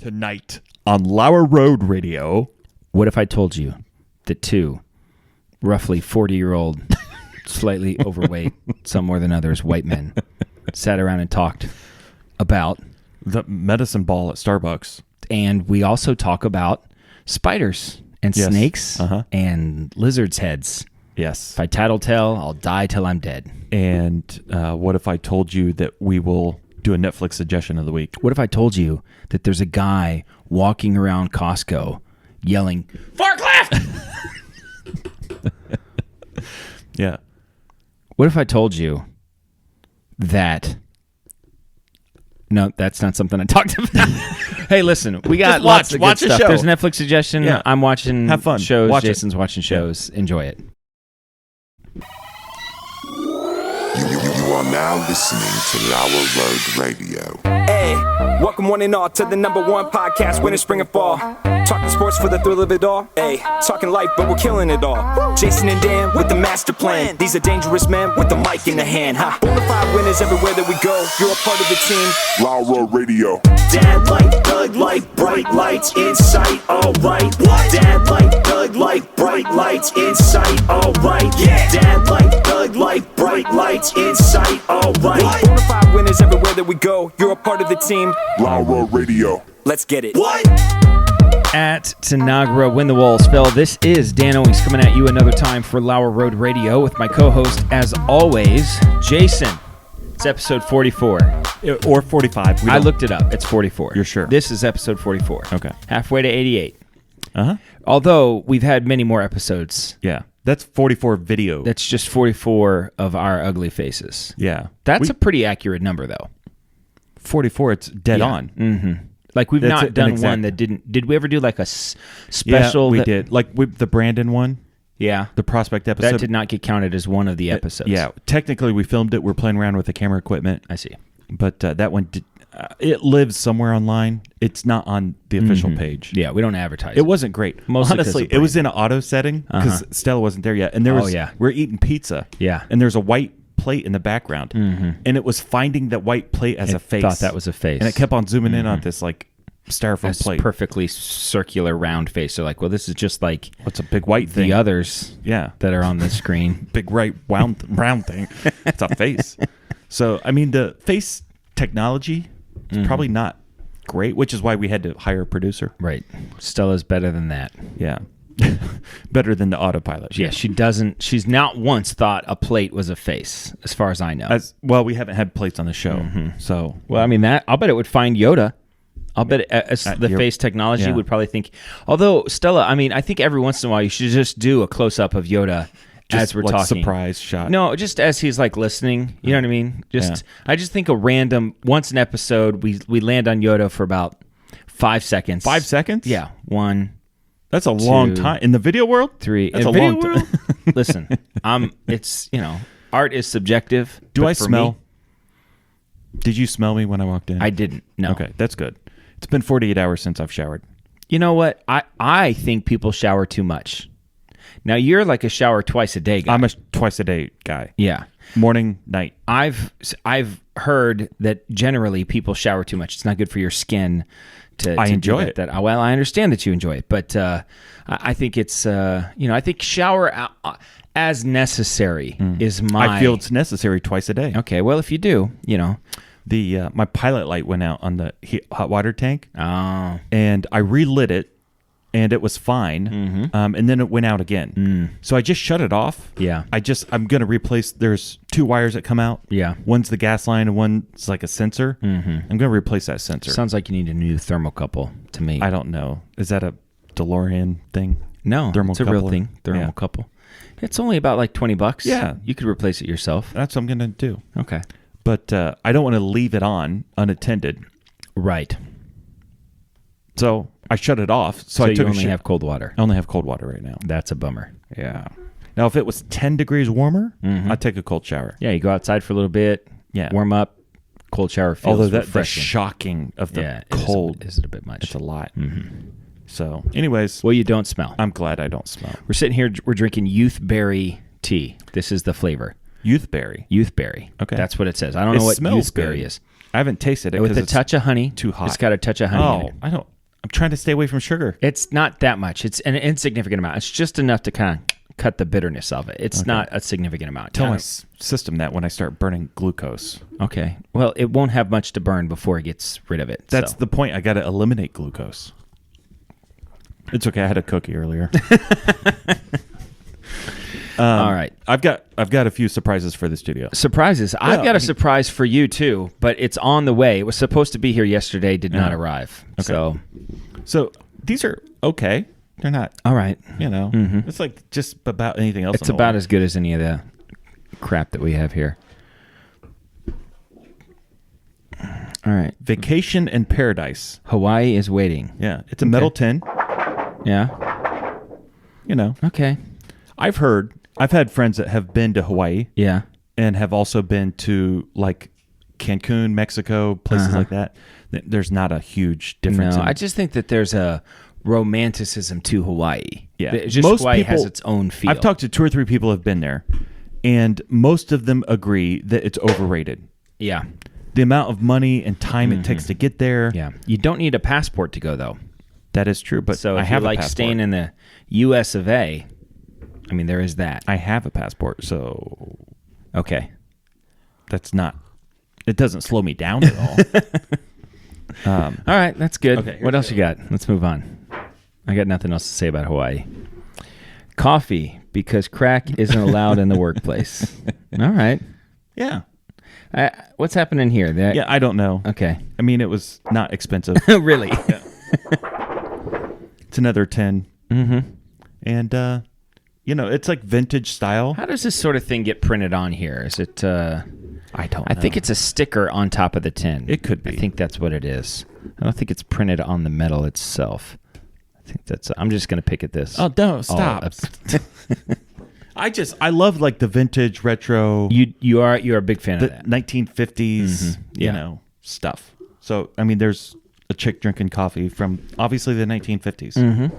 Tonight on LauerRoadRadio. What if I told you that two roughly 40-year-old, slightly overweight, some more than others, white men sat around and talked about the medicine ball at Starbucks. And we also talk about spiders and snakes and lizards' heads. Yes. If I tattletale, I'll die till I'm dead. And what if I told you that we will do a Netflix suggestion of the week? What if I told you that there's a guy walking around Costco yelling, "Forklift!" Yeah. What if I told you that... No, that's not something I talked about. Hey, listen, we got lots of good stuff. There's a Netflix suggestion. Yeah. I'm watching Have fun. shows. Watch Jason's watching shows. Yeah. Enjoy it. You are now listening to Lauer Road Radio. Hey, welcome one and all to the number one podcast, winter, spring, and fall. Talking sports for the thrill of it all. Hey, talking life, but we're killing it all. Jason and Dan with the master plan. These are dangerous men with the mic in the hand. Bonafide winners everywhere that we go. You're a part of the team. Lauer Radio. Dad light, Doug light, bright lights in sight. All right. What? Dad light, Doug light, bright lights in sight. All right. Yeah. Dad light, Doug light, bright lights in sight. All right. Bonafide winners everywhere that we go. You're a part of the team. Lauer Radio. Let's get it. What? At Tanagra, When the Walls Fell, this is Dan Owings coming at you another time for Lauer Road Radio with my co-host, as always, Jason. It's episode 44. Or 45. I looked it up. It's 44. You're sure? This is episode 44. Okay. Halfway to 88. Uh-huh. Although we've had many more episodes. Yeah. That's 44 video. That's just 44 of our ugly faces. Yeah. That's a pretty accurate number, though. 44, it's dead on. Mm-hmm. Like, we've not done one that didn't... Did we ever do, like, a special... Yeah, we did. Like, the Brandon one. Yeah. The Prospect episode. That did not get counted as one of the episodes. Yeah. Technically, we filmed it. We're playing around with the camera equipment. I see. But that one, it lives somewhere online. It's not on the official page. Yeah, we don't advertise it. wasn't great. Mostly honestly, it was in an auto setting because Stella wasn't there yet. And there was... We're eating pizza. Yeah. And there's a white plate in the background. And it was finding that white plate as a face. Thought that was a face. And it kept on zooming in on this, like... styrofoam plate. Perfectly circular round face. So like, well, this is just like what's a big white thing? The others that are on the screen. Big right round thing. It's a face. So, I mean, the face technology is probably not great, which is why we had to hire a producer. Right. Stella's better than that. Yeah. Better than the autopilot. Yeah, she's not once thought a plate was a face, as far as I know. Well, we haven't had plates on the show. So, well, I mean, I'll bet it would find Yoda. I'll bet the face technology would probably think... Although, Stella, I mean, I think every once in a while you should just do a close-up of Yoda as we're like talking. Surprise shot. No, just as he's like listening. You know what I mean? I just think a random... Once an episode, we land on Yoda for about 5 seconds. 5 seconds? Yeah. 1... That's a long time. In the video world? 3... That's a long time. Listen, it's, art is subjective. Do I smell? Did you smell me when I walked in? I didn't, no. Okay, that's good. It's been 48 hours since I've showered. You know what? I think people shower too much. Now, you're like a shower twice a day guy. I'm a twice a day guy. Yeah. Morning, night. I've heard that generally people shower too much. It's not good for your skin to enjoy it. Well, I understand that you enjoy it, but I think it's, I think shower as necessary is my... I feel it's necessary twice a day. Okay, well, if you do, The my pilot light went out on the hot water tank. Oh. And I relit it, and it was fine. And then it went out again. So I just shut it off. Yeah. I'm going to replace... There's 2 wires that come out. Yeah. One's the gas line, and one's like a sensor. I'm going to replace that sensor. Sounds like you need a new thermocouple to me. I don't know. Is that a DeLorean thing? No, it's a real thing. Thermocouple. It's only about like $20. Yeah. You could replace it yourself. That's what I'm going to do. Okay. But I don't want to leave it on unattended. Right. So I shut it off. So I took you only have cold water. I only have cold water right now. That's a bummer. Yeah. Now, if it was 10 degrees warmer, I'd take a cold shower. Yeah, you go outside for a little bit. Yeah. Warm up. Cold shower feels Although the refreshing. shocking of the cold. Is it a bit much? It's a lot. So, anyways. Well, you don't smell. I'm glad I don't smell. We're sitting here. We're drinking youthberry tea. This is the flavor. Youthberry. Youthberry. Okay. That's what it says. I don't know what smells youthberry good. is. I haven't tasted it with a touch of honey. Too hot. It's got a touch of honey in it. I don't. I'm trying to stay away from sugar. It's not that much. It's an insignificant amount. It's just enough to kind of cut the bitterness of it. It's not a significant amount. Tell my system that when I start burning glucose. Okay. Well, it won't have much to burn before it gets rid of it. That's the point. I got to eliminate glucose. It's okay. I had a cookie earlier. All right. I've got a few surprises for the studio. Surprises. I've got a surprise for you too, but it's on the way. It was supposed to be here yesterday, did not arrive. Okay. So these are okay. They're not all right. It's like just about anything else. It's about as good as any of the crap that we have here. All right. Vacation in Paradise. Hawaii is waiting. Yeah. It's a metal tin. Yeah. Okay. I've had friends that have been to Hawaii. Yeah. And have also been to like Cancun, Mexico, places like that. There's not a huge difference. No, I just think that there's a romanticism to Hawaii. Yeah. Just Hawaii has its own feel. I've talked to 2 or 3 people who have been there, and most of them agree that it's overrated. Yeah. The amount of money and time it takes to get there. Yeah. You don't need a passport to go, though. That is true, but so I if have you a like passport. staying in the U.S. of A., I mean, there is that. I have a passport, so... Okay. That's not... It doesn't slow me down at all. All right, that's good. Okay, what else you got? Let's move on. I got nothing else to say about Hawaii. Coffee, because crack isn't allowed in the workplace. All right. Yeah. What's happening here? Yeah, I don't know. Okay. I mean, it was not expensive. Really? Yeah. It's another 10. Mm-hmm. And, it's like vintage style. How does this sort of thing get printed on here? Is it... I don't know. I think it's a sticker on top of the tin. It could be. I think that's what it is. I don't think it's printed on the metal itself. I think that's... I'm just going to pick at this. Oh, don't. Stop. I love like the vintage retro... You're a big fan of that. 1950s, stuff. So, I mean, there's a chick drinking coffee from obviously the 1950s. Mm-hmm.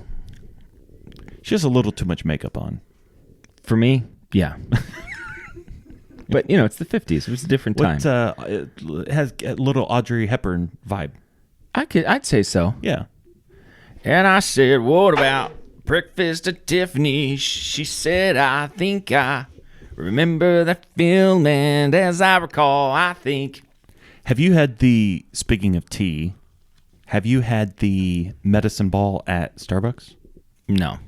She has a little too much makeup on. For me, yeah. But, it's the 50s. It was a different time. It has a little Audrey Hepburn vibe. I'd say so. Yeah. And I said, what about breakfast at Tiffany's? She said, I think I remember that film, and as I recall, I think... Have you had speaking of tea, have you had the medicine ball at Starbucks? No.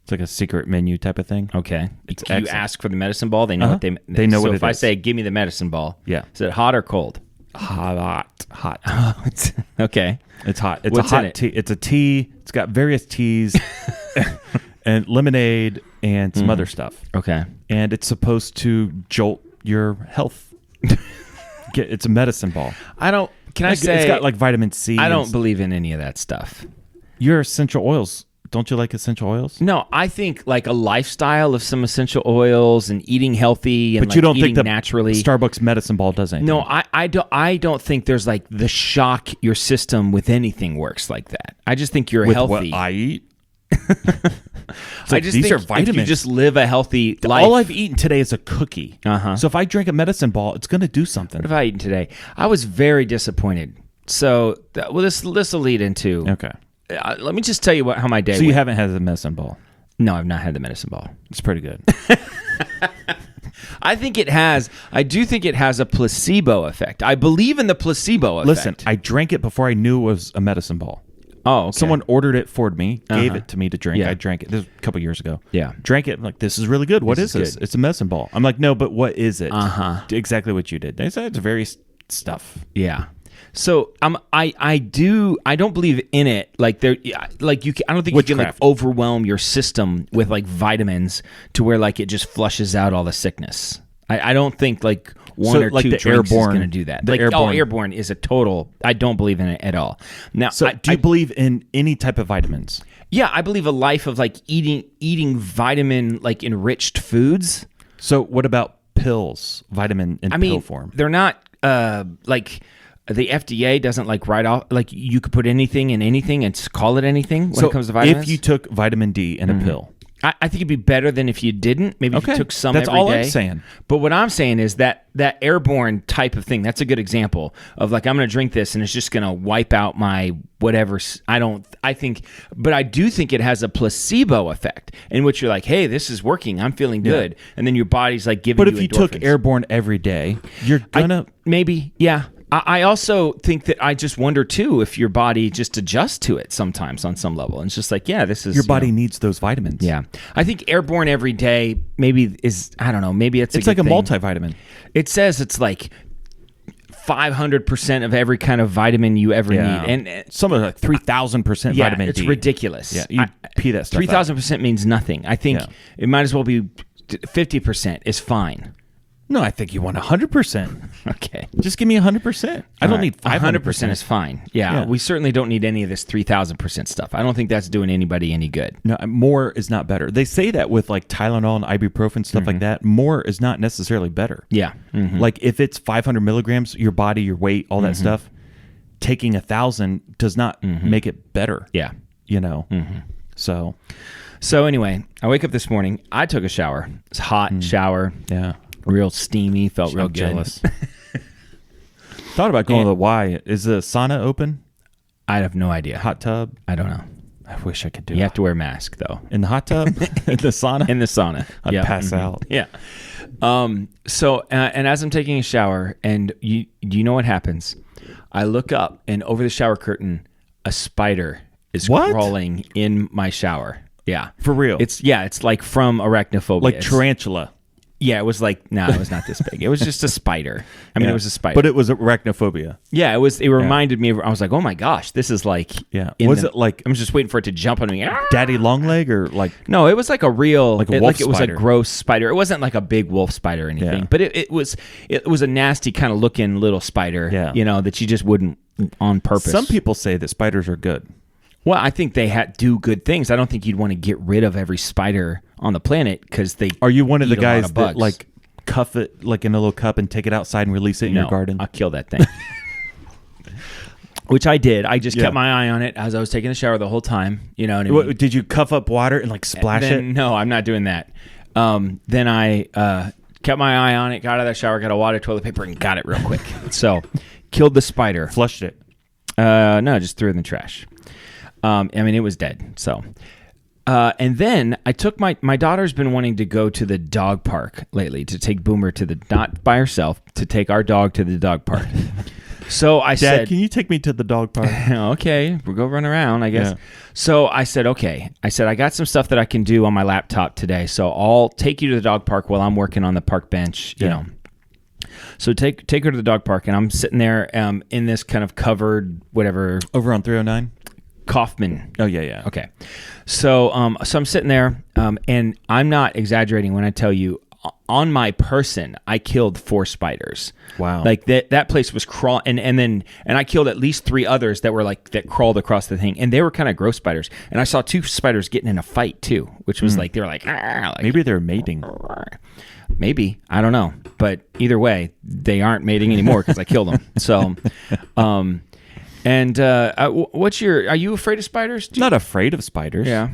It's like a secret menu type of thing. Okay. It's you ask for the medicine ball, they know what they know what it is. So if I say, give me the medicine ball, yeah. Is it hot or cold? Hot. Okay. It's hot. It's What's a hot in it? tea. It's a tea. It's got various teas and lemonade and some other stuff. Okay. And it's supposed to jolt your health. It's a medicine ball. It's got like vitamin C. I don't believe in any of that stuff. Your essential oils. Don't you like essential oils? No, I think like a lifestyle of some essential oils and eating healthy and but you don't eating think naturally. Starbucks medicine ball does anything? No, I don't think there's like the shock your system with anything works like that. I just think you're with healthy. What I eat. I just these think are vitamins. if you just live a healthy life. All I've eaten today is a cookie. Uh-huh. So if I drink a medicine ball, it's going to do something. What have I eaten today? I was very disappointed. So this will lead into. Okay. Let me just tell you how my day went. So you haven't had the medicine ball? No, I've not had the medicine ball. It's pretty good. I do think it has a placebo effect. I believe in the placebo effect. Listen, I drank it before I knew it was a medicine ball. Oh, okay. Someone ordered it for me, gave it to me to drink. Yeah. I drank it. This was a couple years ago. Yeah. Drank it. I'm like, this is really good. What is this? good. It's a medicine ball. I'm like, no, but what is it? Uh-huh. Exactly what you did. They said it's various stuff. Yeah. So I don't believe in it. Like I don't think you can like overwhelm your system with like vitamins to where like it just flushes out all the sickness. I don't think like one or two drinks is going to do that. Airborne is a total. I don't believe in it at all. Now, so do you believe in any type of vitamins? Yeah, I believe a life of like eating vitamin like enriched foods. So what about pills? Vitamin in pill form? They're not like. The FDA doesn't like write off, like you could put anything in anything and call it anything when it comes to vitamins. If you took vitamin D in a pill, I think it'd be better than if you didn't. Maybe if you took some That's every all day. I'm saying. But what I'm saying is that airborne type of thing, that's a good example of like, I'm going to drink this and it's just going to wipe out my whatever. But I do think it has a placebo effect in which you're like, hey, this is working. I'm feeling good. And then your body's like giving you endorphins. But if you took airborne every day, you're going to... Maybe, yeah. I also think that I just wonder, too, if your body just adjusts to it sometimes on some level. And it's just like, yeah, this is... Your body needs those vitamins. Yeah. I think airborne every day maybe is, I don't know, maybe it's like a multivitamin. It says it's like 500% of every kind of vitamin you ever need. And some of like 3,000% vitamin D. It's ridiculous. Yeah, you pee that stuff 3,000% means nothing. I think it might as well be 50% is fine. No, I think you want 100%. Okay. Just give me 100%. I don't need 500%. 100% is fine. Yeah, we certainly don't need any of this 3,000% stuff. I don't think that's doing anybody any good. No, more is not better. They say that with like Tylenol and ibuprofen, stuff like that. More is not necessarily better. Yeah. Like if it's 500 milligrams, your body, your weight, all that stuff, taking 1,000 does not make it better. Yeah. You know? So anyway, I wake up this morning. I took a shower. It's a hot shower. Yeah. Real steamy, felt real good. Jealous. Thought about going to the Y. Is the sauna open? I have no idea. Hot tub? I don't know. I wish I could do it. You have to wear a mask, though. In the hot tub? In the sauna? In the sauna. I'd pass out. Yeah. So, and as I'm taking a shower, and you know what happens? I look up, and over the shower curtain, a spider is crawling in my shower. Yeah. For real? It's like from arachnophobia. Like tarantula. Yeah, it was like, no, it was not this big. It was just a spider. I mean, it was a spider. But it was arachnophobia. Yeah, it was. It reminded me of, I was like, oh my gosh, this is like. Yeah. Was it like. I'm just waiting for it to jump on me. Daddy Longleg or like. No, it was like a real. Like a wolf it was a spider. Gross spider. It wasn't like a big wolf spider or anything. Yeah. But it was a nasty kind of looking little spider. Yeah. You know, that you just wouldn't on purpose. Some people say that spiders are good. Well, I think they do good things. I don't think you'd want to get rid of every spider on the planet because they. Are you one of the eat a lot guys of that bugs. like cuff it like in a little cup and take it outside and release it in your garden? I'll kill that thing. Which I did. I just kept my eye on it as I was taking the shower the whole time. You know what I mean? Did you cuff up water and like splash it? No, I'm not doing that. Then I kept my eye on it, got out of the shower, got a water toilet paper, and got it real quick. So, killed the spider. Flushed it? No, just threw it in the trash. I mean, it was dead. So, and then I took my daughter's been wanting to go to the dog park lately, to take Boomer not by herself, to take our dog to the dog park. So I said, Dad, can you take me to the dog park? Okay, we'll go run around, I guess. Yeah. So I said, okay. I said, I got some stuff that I can do on my laptop today, so I'll take you to the dog park while I'm working on the park bench, you know. So take her to the dog park, and I'm sitting there in this kind of covered whatever. Over on 309? Kaufman. Oh, yeah. Okay. So I'm sitting there, and I'm not exaggerating when I tell you, on my person, I killed 4 spiders. Wow. Like that place was crawling, and I killed at least 3 others that were like, that crawled across the thing, and they were kind of gross spiders. And I saw 2 spiders getting in a fight too, which was like, they were like maybe they're mating. Maybe, I don't know. But either way, they aren't mating anymore because I killed them. So, are you afraid of spiders? Not afraid of spiders. Yeah.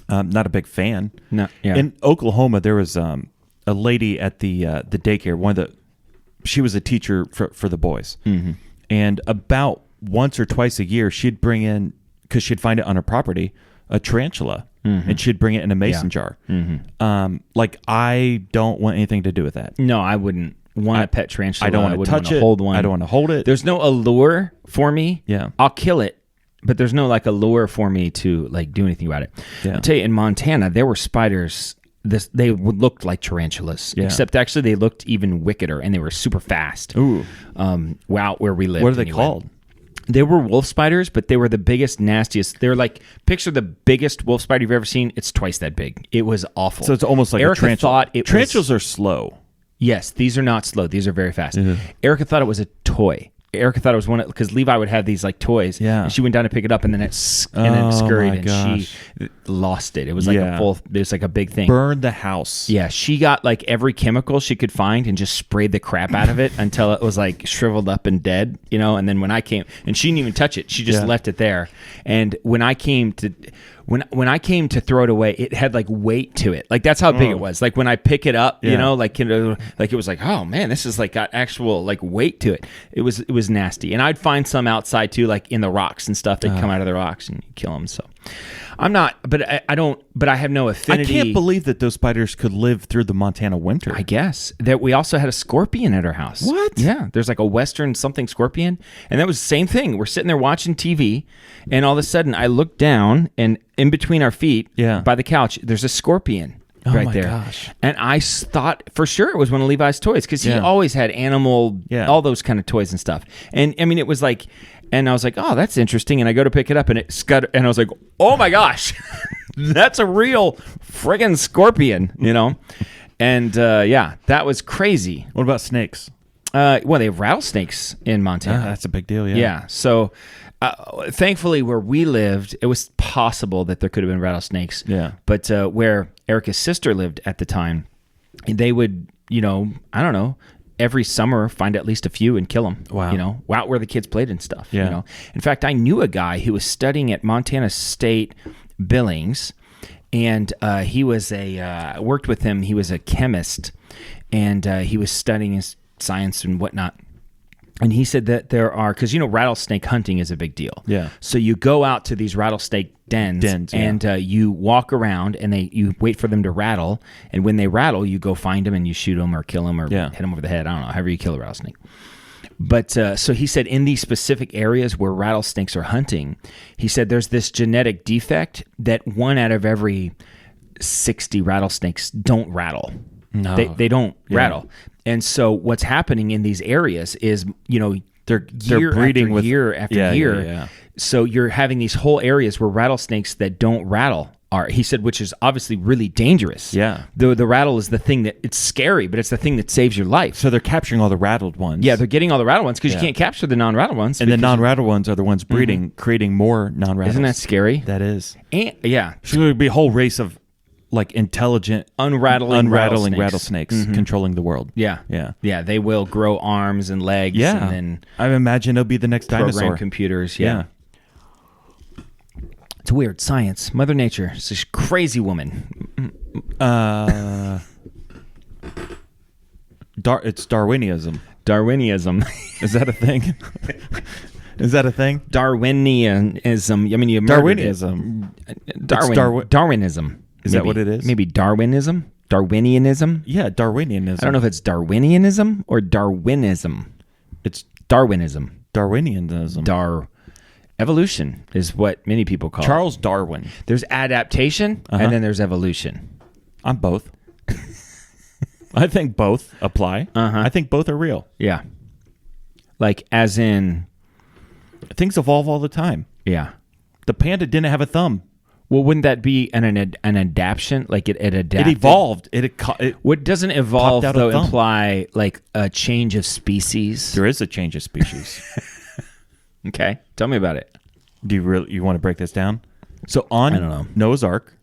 Not a big fan. No. Yeah. In Oklahoma, there was a lady at the daycare. She was a teacher for the boys, and about once or twice a year, she'd bring in, because she'd find it on her property, a tarantula, and she'd bring it in a mason jar. Like, I don't want anything to do with that. No, I wouldn't want a pet tarantula. I don't want to touch it. Hold one. I don't want to hold it. There's no allure for me. Yeah. I'll kill it, but there's no like allure for me to like do anything about it. Yeah. I'll tell you, in Montana, there were spiders. They looked like tarantulas, except actually they looked even wickeder, and they were super fast. Ooh. Wow, where we lived. What are they called? They were wolf spiders, but they were the biggest, nastiest. They're like, picture the biggest wolf spider you've ever seen. It's twice that big. It was awful. So it's almost like Erica a tarantula. Thought Tarantulas are slow. Yes, these are not slow. These are very fast. Erica thought it was a toy. Erica thought it was one because Levi would have these like toys. Yeah. And she went down to pick it up, and then it scurried, and she lost it. It was like it was like a big thing. Burned the house. Yeah, she got like every chemical she could find and just sprayed the crap out of it until it was like shriveled up and dead, you know. And then when I came, and she didn't even touch it, she just left it there. And when I came to, when I came to throw it away, it had like weight to it. Like that's how big it was. Like when I pick it up, you know, like it was like, oh man, this is like got actual like weight to it. It was nasty. And I'd find some outside too, like in the rocks and stuff. They'd come out of the rocks and kill them. So I'm not, but I don't, but I have no affinity. I can't believe that those spiders could live through the Montana winter. I guess that we also had a scorpion at our house. What? Yeah. There's like a Western something scorpion. And that was the same thing. We're sitting there watching TV and all of a sudden I look down and in between our feet by the couch, there's a scorpion. Right there. Gosh. And I thought for sure it was one of Levi's toys because he always had animal, all those kind of toys and stuff. And I mean, it was like, and I was like, oh, that's interesting. And I go to pick it up and it scuttered, and I was like, oh my gosh, that's a real friggin' scorpion, you know? And that was crazy. What about snakes? Well, they have rattlesnakes in Montana. That's a big deal, yeah. Yeah. So thankfully, where we lived, it was possible that there could have been rattlesnakes. Yeah. But where Erica's sister lived at the time, they would, you know, I don't know, every summer find at least a few and kill them. Wow. You know, out where the kids played and stuff. Yeah. You know. In fact, I knew a guy who was studying at Montana State Billings, and he was worked with him. He was a chemist, and he was studying his science and whatnot. And he said that there are, because, you know, rattlesnake hunting is a big deal. Yeah. So you go out to these rattlesnake dens and you walk around and you wait for them to rattle. And when they rattle, you go find them and you shoot them or kill them or hit them over the head. I don't know, however you kill a rattlesnake. But so he said in these specific areas where rattlesnakes are hunting, he said there's this genetic defect that 1 out of every 60 rattlesnakes don't rattle. No. They don't rattle. And so what's happening in these areas is, you know, they're breeding with year after year. Yeah. So you're having these whole areas where rattlesnakes that don't rattle are, he said, which is obviously really dangerous. Yeah. The rattle is the thing that, it's scary, but it's the thing that saves your life. So they're capturing all the rattled ones. Yeah, they're getting all the rattled ones because you can't capture the non-rattled ones. And the non-rattled ones are the ones breeding, creating more non-rattles. Isn't that scary? That is. And, yeah. So there would be a whole race of like intelligent, unrattling rattlesnakes controlling the world. Yeah. Yeah. Yeah, they will grow arms and legs. Yeah. And then I imagine it'll be the next program dinosaur. Computers. Yeah. It's weird. Science. Mother Nature. It's this crazy woman. It's Darwinism. Darwinism. Is that a thing? Is that a thing? Darwinism. I mean, you Darwinism. Darwinism. Is that what it is? Maybe Darwinism? Darwinianism? Yeah, Darwinianism. I don't know if it's Darwinianism or Darwinism. It's Darwinism. Darwinianism. Evolution is what many people call Charles Darwin. There's adaptation and then there's evolution. I'm both. I think both apply. I think both are real. Yeah. Like as in... Things evolve all the time. Yeah. The panda didn't have a thumb. Well, wouldn't that be an adaptation? Like it adapted? It evolved. What doesn't evolve, though, imply like a change of species? There is a change of species. Okay. Tell me about it. Do you want to break this down? So on I don't know. Noah's Ark,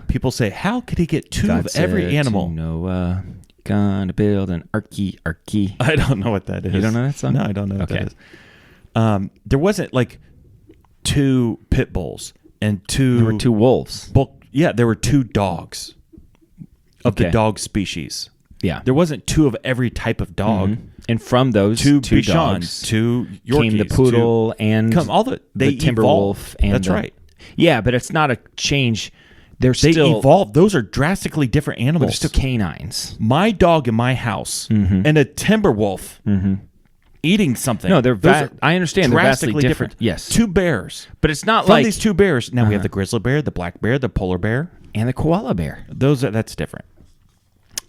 people say, how could he get two of every animal? Noah, gonna build an arky. I don't know what that is. You don't know that song? No, I don't know what that is. There wasn't like 2 pit bulls and 2... There were 2 wolves. There were 2 dogs of the dog species. Yeah. There wasn't 2 of every type of dog. And from those 2 dogs, 2 Yorkies, came the poodle and the timber wolf. And that's right. Yeah, but it's not a change. They still evolved. Those are drastically different animals. But they're still canines. My dog in my house and a timber wolf eating something. No, I understand. They're vastly different. Yes. 2 bears. But it's not From like... these 2 bears, now we have the grizzly bear, the black bear, the polar bear. And the koala bear. That's different.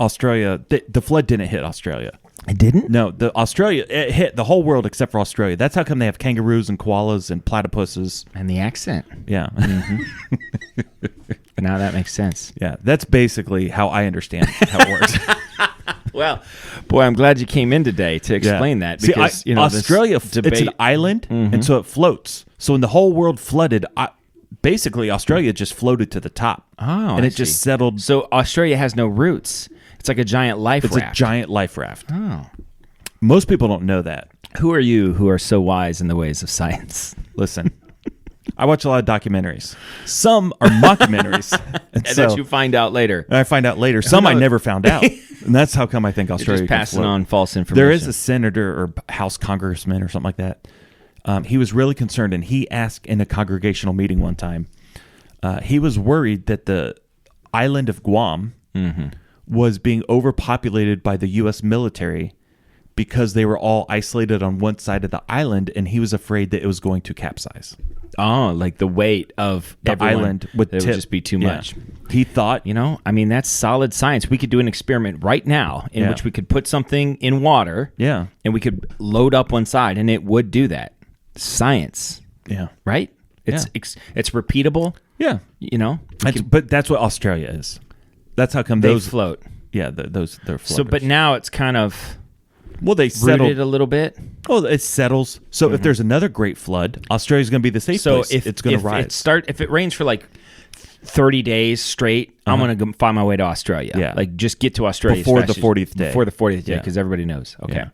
Australia, the flood didn't hit Australia. It didn't? No, it hit the whole world except for Australia. That's how come they have kangaroos and koalas and platypuses. And the accent. Yeah. Now that makes sense. Yeah, that's basically how I understand how it works. Well, boy, I'm glad you came in today to explain that. Because, Australia, it's an island, and so it floats. So when the whole world flooded, basically Australia just floated to the top. Oh, and it just settled. So Australia has no roots. It's like a giant life raft. It's a giant life raft. Oh. Most people don't know that. Who are you who are so wise in the ways of science? Listen, I watch a lot of documentaries. Some are mockumentaries. And that you find out later. I find out later. Some I never found out. And that's how come I think Australia You're just passing on false information. There is a senator or House congressman or something like that. He was really concerned, and he asked in a congregational meeting one time, he was worried that the island of Guam was being overpopulated by the U.S. military because they were all isolated on one side of the island, and he was afraid that it was going to capsize. Oh, like the weight of the island would just be too much. He thought, that's solid science. We could do an experiment right now in which we could put something in water, and we could load up one side, and it would do that. Science, right? It's repeatable. Yeah, but that's what Australia is. That's how come they those float. Yeah, they're floaters. So, but now it's kind of they settled a little bit. Oh, it settles. So if there's another great flood, Australia's going to be the safe place. So it's going to rise. If it rains for like 30 days straight, I'm going to find my way to Australia. Yeah, like just get to Australia before the 40th day. Before the 40th day, because everybody knows. Okay. Yeah.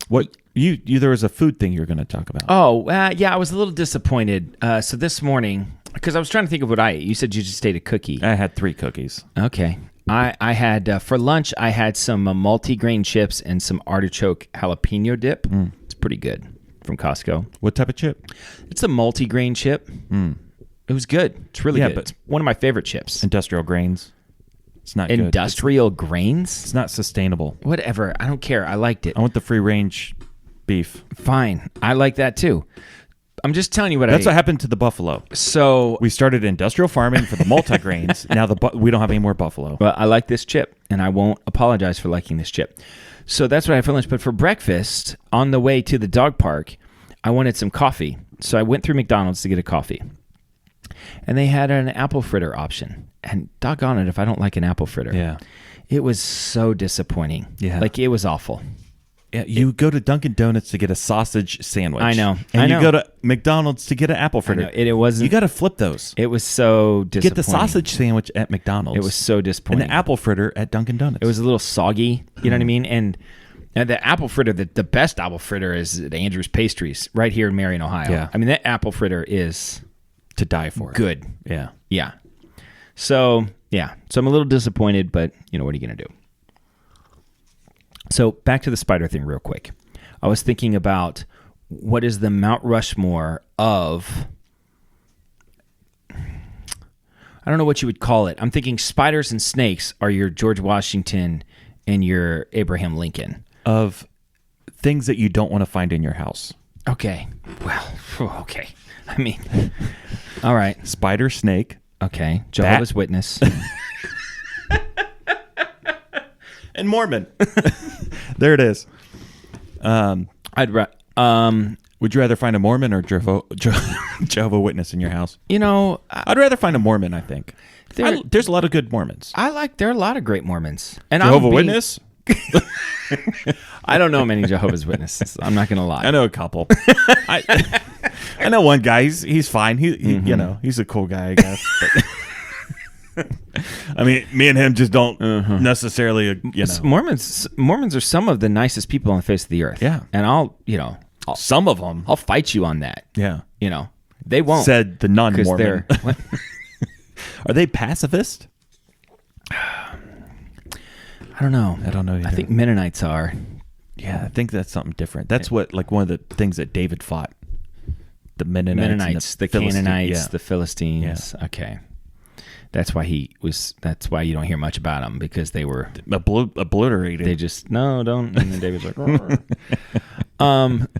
What you there was a food thing you were going to talk about. Oh, yeah, I was a little disappointed. So this morning, because I was trying to think of what I ate. You said you just ate a cookie. I had 3 cookies. Okay. I had, for lunch, I had some multi-grain chips and some artichoke jalapeno dip. It's pretty good from Costco. What type of chip? It's a multi-grain chip. It was good. It's really good. But it's one of my favorite chips. Industrial grains. It's not Industrial grains? It's not sustainable. Whatever. I don't care. I liked it. I want the free-range beef. Fine. I like that too. I'm just telling you what That's what happened to the buffalo. So we started industrial farming for the multigrains. Now we don't have any more buffalo. Well, I like this chip, and I won't apologize for liking this chip. So that's what I had for lunch. But for breakfast, on the way to the dog park, I wanted some coffee. So I went through McDonald's to get a coffee. And they had an apple fritter option. And doggone it if I don't like an apple fritter. Yeah. It was so disappointing. Yeah. Like, it was awful. Yeah, you go to Dunkin' Donuts to get a sausage sandwich. I know. And you go to McDonald's to get an apple fritter. It wasn't. You got to flip those. It was so disappointing. Get the sausage sandwich at McDonald's. It was so disappointing. And the apple fritter at Dunkin' Donuts. It was a little soggy. You know what I mean? And the apple fritter, the best apple fritter is at Andrew's Pastries right here in Marion, Ohio. Yeah. I mean, that apple fritter is to die for. Good. Yeah. Yeah. So I'm a little disappointed, but what are you going to do? So back to the spider thing real quick. I was thinking about what is the Mount Rushmore of, I don't know what you would call it. I'm thinking spiders and snakes are your George Washington and your Abraham Lincoln. Of things that you don't want to find in your house. Okay. Well, okay. I mean, all right. Spider, snake. Okay. Jehovah's Witness. And Mormon. There it is. Would you rather find a Mormon or Jehovah's Witness in your house? I'd rather find a Mormon, I think. There's a lot of good Mormons. There are a lot of great Mormons. And Jehovah's Witness? I don't know many Jehovah's Witnesses. I'm not going to lie. I know a couple. I know one guy. He's fine. He's a cool guy, I guess. But I mean, me and him just don't necessarily, Mormons are some of the nicest people on the face of the earth. Yeah. And some of them. I'll fight you on that. Yeah. They won't. Said the non-Mormon. Are they pacifist? I don't know. Either. I think Mennonites are. Yeah, I think that's something different. That's what, like, one of the things that David fought. The Mennonites, the Canaanites, the Philistines. Yeah. Okay. That's why that's why you don't hear much about them, because they were obliterated. They just, no, don't. And then David's like,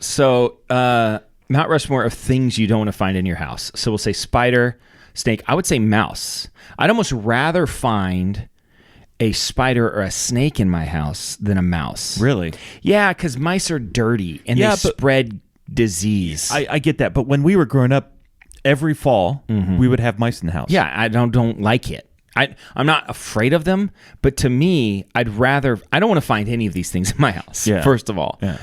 So Mount Rushmore of things you don't want to find in your house. So we'll say spider, snake. I would say mouse. I'd almost rather find a spider or a snake in my house than a mouse. Really? Yeah, because mice are dirty and they spread disease. I get that. But when we were growing up, every fall, we would have mice in the house. Yeah, I don't like it. I'm not afraid of them, but to me, I don't want to find any of these things in my house, first of all. Yeah.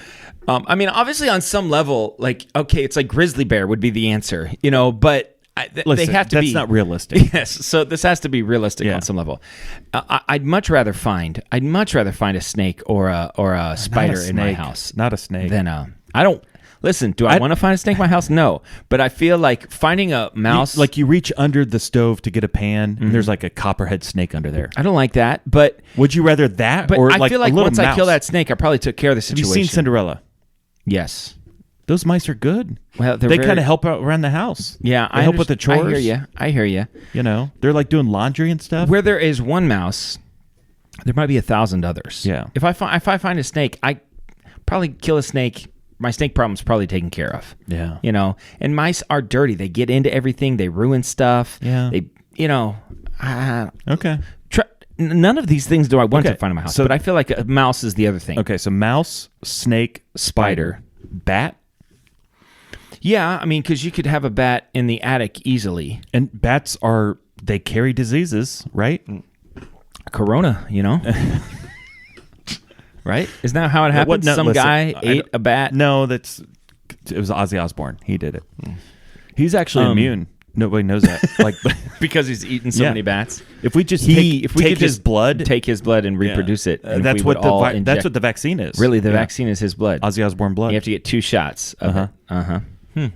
I mean, obviously on some level, like, okay, it's like grizzly bear would be the answer, but listen, they have to be. That's not realistic. Yes, so this has to be realistic on some level. I'd much rather find a snake or a spider in my house. Not a snake. Than I don't Listen, do I want to find a snake in my house? No. But I feel like finding a mouse... You reach under the stove to get a pan, and there's like a copperhead snake under there. I don't like that, but... Would you rather that but or I like feel like a little once mouse? I kill that snake, I probably took care of the situation. Have you seen Cinderella? Yes. Those mice are good. Well, they kind of help out around the house. Yeah, they help with the chores. I hear you. You know, they're like doing laundry and stuff. Where there is one mouse, there might be 1,000 others. Yeah. If I find a snake, I probably kill a snake. My snake problem's probably taken care of. Yeah. You know, and mice are dirty. They get into everything. They ruin stuff. Yeah. They, you know. Okay. None of these things do I want to find in my house, but I feel like a mouse is the other thing. Okay, so mouse, snake, spider, bat. Yeah, I mean, because you could have a bat in the attic easily. And bats they carry diseases, right? Corona, you know? Right? Isn't that how it happened? Some guy ate a bat? No, it was Ozzy Osbourne. He did it. He's actually immune. Nobody knows that. Like because he's eaten so many bats. If we just take his blood and reproduce it, and that's what the vaccine is. Really, the vaccine is his blood. Ozzy Osbourne blood. You have to get 2 shots of it.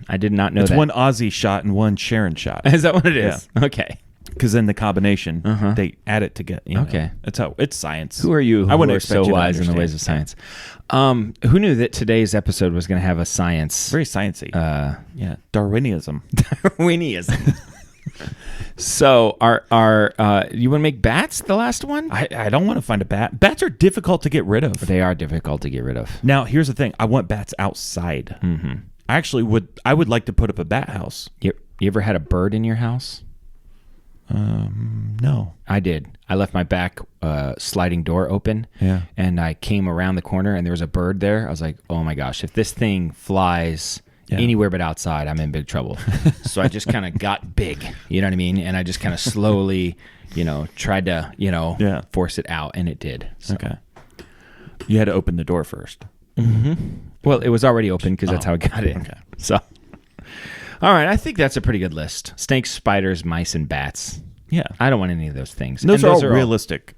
I did not know it's that. One Ozzy shot and one Sharon shot. Is that what it is? Yeah. Okay. Because then the combination, they add it together. Okay. That's how it's science. Who are you? I wouldn't are so wise in the ways of science. Who knew that today's episode was going to have a science? Very sciencey. Yeah. Darwinism. Darwinism. So, you want to make bats the last one? I don't want to find a bat. Bats are difficult to get rid of. They are difficult to get rid of. Now, here's the thing. I want bats outside. Mm-hmm. I would like to put up a bat house. You ever had a bird in your house? No. I did. I left my back sliding door open. Yeah. And I came around the corner and there was a bird there. I was like, oh my gosh, if this thing flies anywhere but outside, I'm in big trouble. So I just kind of got big, you know what I mean? And I just kind of slowly, tried to, force it out, and it did. So. Okay. You had to open the door first. Mm-hmm. Well, it was already open because that's how I got in. Okay. So, all right, I think that's a pretty good list. Snakes, spiders, mice, and bats. Yeah. I don't want any of those things. Those are all realistic.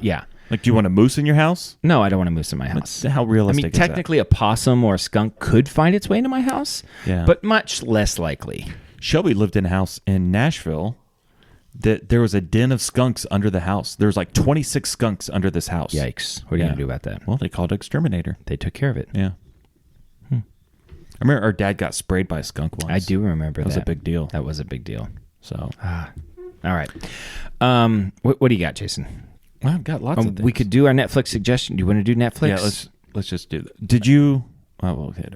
Yeah. Like, do you want a moose in your house? No, I don't want a moose in my house. How realistic is that? Technically, a possum or a skunk could find its way into my house, but much less likely. Shelby lived in a house in Nashville that there was a den of skunks under the house. There was like 26 skunks under this house. Yikes. What are you going to do about that? Well, they called exterminator. They took care of it. Yeah. I remember our dad got sprayed by a skunk once. I do remember that. That was a big deal. That was a big deal. So. All right. What do you got, Jason? Well, I've got lots of things. We could do our Netflix suggestion. Do you want to do Netflix? Yeah, let's just do that. Did you? Oh, well, okay.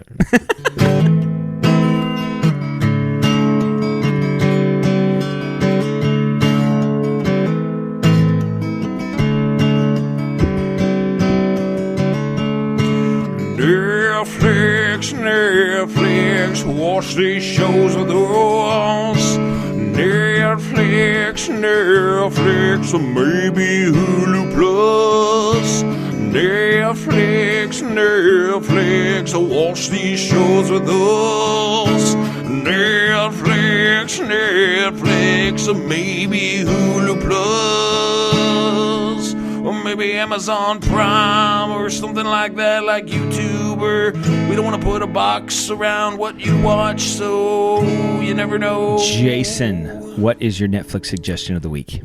Netflix, watch these shows with us. Netflix, or maybe Hulu Plus. Netflix, watch these shows with us. Netflix, or maybe Hulu Plus. Or maybe Amazon Prime or something like that, like YouTube. Or we don't want to put a box around what you watch, so you never know. Jason, what is your Netflix suggestion of the week?